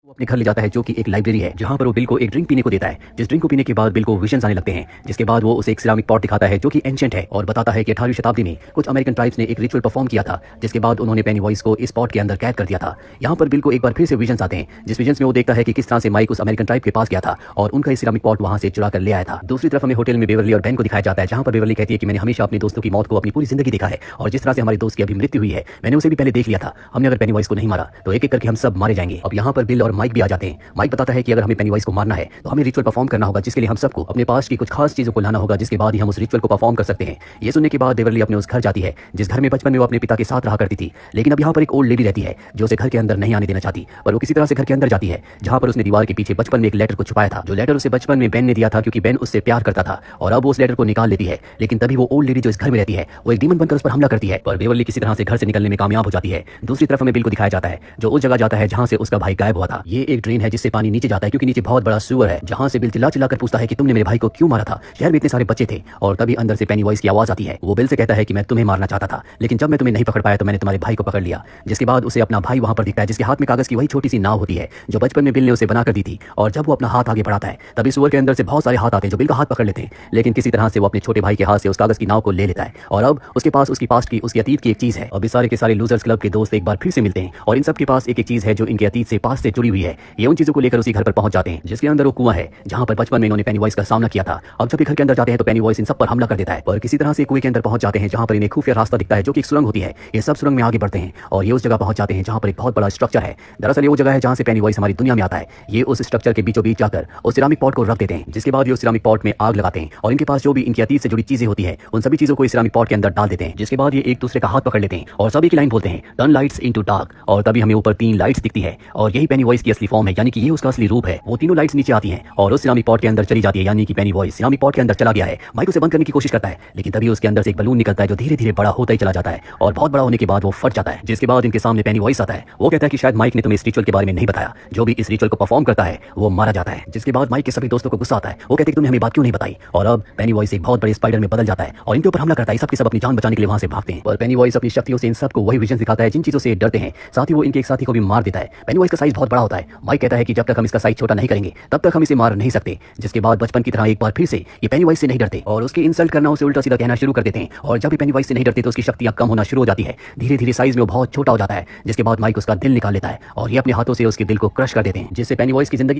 वो अपने घर ले जाता है जो कि एक लाइब्रेरी है जहां पर वो बिल को एक ड्रिंक पीने को देता है। जिस ड्रिंक को पीने के बाद बिल को विजन्स आने लगते हैं, जिसके बाद वो उसे एक सिरामिक पॉट दिखाता है जो कि एंशिएंट है और बताता है कि 18वीं शताब्दी में कुछ अमेरिकन ट्राइब्स ने एक रिचुअल परफॉर्म किया था, जिसके बाद उन्होंने पेनीवाइज को इस पॉट के अंदर कैद कर दिया था। यहाँ पर बिल को एक बार फिर से विजन्स आते हैं, जिस विजन्स में वो देखता है कि किस तरह से माइक उस अमेरिकन ट्राइब के पास गया था और उनका सिरामिक पॉट वहां से चुरा कर ले आया था। दूसरी तरफ हमें होटल में बेवरली और बेन को दिखाया जाता है, जहां पर बेवरली कहती है कि मैंने हमेशा अपने दोस्तों की मौत को अपनी पूरी जिंदगी देखा है और जिस तरह से हमारे दोस्त की अभी मृत्यु हुई है मैंने उसे भी पहले देख लिया था। हमने अगर पेनीवाइज को नहीं मारा तो एक एक करके हम सब मारे जाएंगे। अब यहाँ पर बिल और माइक भी आ जाते हैं। माइक बताता है कि अगर हमें पेनीवाइज को मारना है तो हमें रिचुअल परफॉर्म करना होगा, जिसके लिए हम सबको अपने पास की कुछ खास चीजों को लाना होगा, जिसके बाद ही हम उस रिचुअल को परफॉर्म कर सकते हैं। ये सुनने के बाद बेवरली अपने उस घर जाती है जिस घर में बचपन में वो अपने पिता के साथ रहा करती थी, लेकिन अब यहाँ पर एक ओल्ड लेडी रहती है जो उसे घर के अंदर नहीं आने देना चाहती, पर वो किसी तरह से घर के अंदर जाती है, जहाँ पर उसने दीवार के पीछे बचपन में एक लेटर को छुपाया था, जो लेटर उसे बचपन में बेन ने दिया था क्योंकि बेन उससे प्यार करता था। और अब वो उस लेटर को निकाल लेती है, लेकिन तभी वो ओल्ड लेडी जो इस घर में रहती है वो एक डीमन बनकर उस पर हमला करती है, पर बेवरली किसी तरह से घर से निकलने में कामयाब हो जाती है। दूसरी तरफ हमें बिल को दिखाया जाता है जो उस जगह जाता है जहाँ से उसका भाई गायब हुआ था। ये एक ड्रेन है जिससे पानी नीचे जाता है क्योंकि नीचे बहुत बड़ा सुअर है, जहाँ से बिल चिल्ला चिल्ला कर पूछता है कि तुमने मेरे भाई को क्यों मारा था, शहर में इतने सारे बच्चे थे। और तभी अंदर से पेनीवाइज की आवाज आती है। वो बिल से कहता है कि मैं तुम्हें मारना चाहता था, लेकिन जब मैं तुम्हें नहीं पकड़ पाया तो मैंने तुम्हारे भाई को पकड़ लिया। जिसके बाद उसे अपना भाई वहां पर दिखता है, जिसके हाथ में कागज की वही छोटी सी नाव होती है जो बचपन में बिल ने उसे बना कर दी थी। और जब वो अपना हाथ आगे बढ़ाता है तभी सुअर के अंदर से बहुत सारे हाथ आते हैं जो बिल का हाथ पकड़ लेते हैं, लेकिन किसी तरह से वो अपने छोटे भाई के हाथ से उस कागज की नाव को ले लेता है। और अब उसके पास उसकी पास्ट की, उसकी अतीत की एक चीज है। अब सारे के सारे लूजर्स क्लब के दोस्त एक बार फिर से मिलते हैं और इन सब के पास एक एक चीज है जो इनके अतीत से, पास्ट से जुड़ी हुई है। ये उन चीजों को लेकर उसी घर पर पहुंच जाते हैं जिसके अंदर वो कुआं है जहां पर बचपन में इन्होंने पेनीवाइज का सामना किया था। अब जब घर के अंदर जाते हैं तो पेनीवाइज इन सब पर हमला कर देता है, पर किसी तरह से कुएं के अंदर पहुंच जाते हैं जहां पर इन्हें खुफिया रास्ता दिखता है जो कि एक सुरंग होती है। ये सब सुरंग में आगे बढ़ते हैं और ये उस जगह पहुंच जाते हैं जहां पर एक बहुत बड़ा स्ट्रक्चर है। दरअसल ये वो जगह है जहां से पेनीवाइज हमारी दुनिया में आता है। ये उस स्ट्रक्चर के बीचों बीच जाकर उस सिरामिक पॉट को रख देते हैं, जिसके बाद ये उस सिरामिक पॉट में आग लगाते हैं और इनके पास जो भी इनकी अतीत से जुड़ी चीजें होती है उन सभी चीजों को इस सिरामिक पॉट के अंदर डाल देते हैं। जिसके बाद ये एक दूसरे का हाथ पकड़ लेते हैं और सभी की लाइन बोलते हैं, टर्न लाइट्स इनटू डार्क। और तभी हमें ऊपर 3 लाइट्स दिखती है और यही पेनीवाइज की असली फॉर्म है, यानी कि ये उसका असली रूप है। वो तीनों लाइट्स नीचे आती हैं और उस सिरामिक पॉट के अंदर चली जाती है, यानी कि पेनीवाइज सिरामिक पॉट के अंदर चला गया है। माइक उसे बंद करने की कोशिश करता है, लेकिन तभी उसके अंदर से एक बलून निकलता है जो धीरे धीरे बड़ा होता ही चला जाता है और बहुत बड़ा होने के बाद वो फट जाता है। जिसके बाद इनके सामने पेनीवाइज आता है। वो कहता है कि शायद माइक ने तुम्हें इस रिचुअल के बारे में नहीं बताया, जो भी इस रिचुअल को परफॉर्म करता है वो मारा जाता है। जिसके बाद माइक के सभी दोस्तों को गुस्सा आता है। वो कहते हैं कि तुमने हमें बात क्यों नहीं बताई। और अब पेनीवाइज एक बहुत बड़े स्पाइडर में बदल जाता है और इनके ऊपर हमला करता है। सबके सब अपनी जान बचाने के लिए वहां से भागते हैं, पर पेनीवाइज अपनी शक्तियों से इन सबको वही विजन दिखाता है जिन चीजों से डरते हैं। साथ ही वो इनके एक साथी को भी मार देता है। पेनीवाइज का साइज बहुत बड़ा होता है। माइक कहता है कि जब तक हम इसका साइज छोटा नहीं करेंगे तब तक हम इसे मार नहीं सकते। जिसके बाद बचपन की तरह एक बार फिर से ये पेनीवाइज से नहीं डरते और उसकी इंसल्ट करना, उसे उल्टा सीधा कहना शुरू कर देते हैं। और जब भी पेनीवाइज से नहीं डरते तो उसकी शक्तियां कम होना शुरू हो जाती है। धीरे धीरे साइज में वो बहुत छोटा हो जाता है। जिसके बाद माइक उसका दिल निकाल लेता है और ये अपने हाथों से उसके दिल को क्रश कर देते हैं, जिससे पेनीवाइज की जिंदगी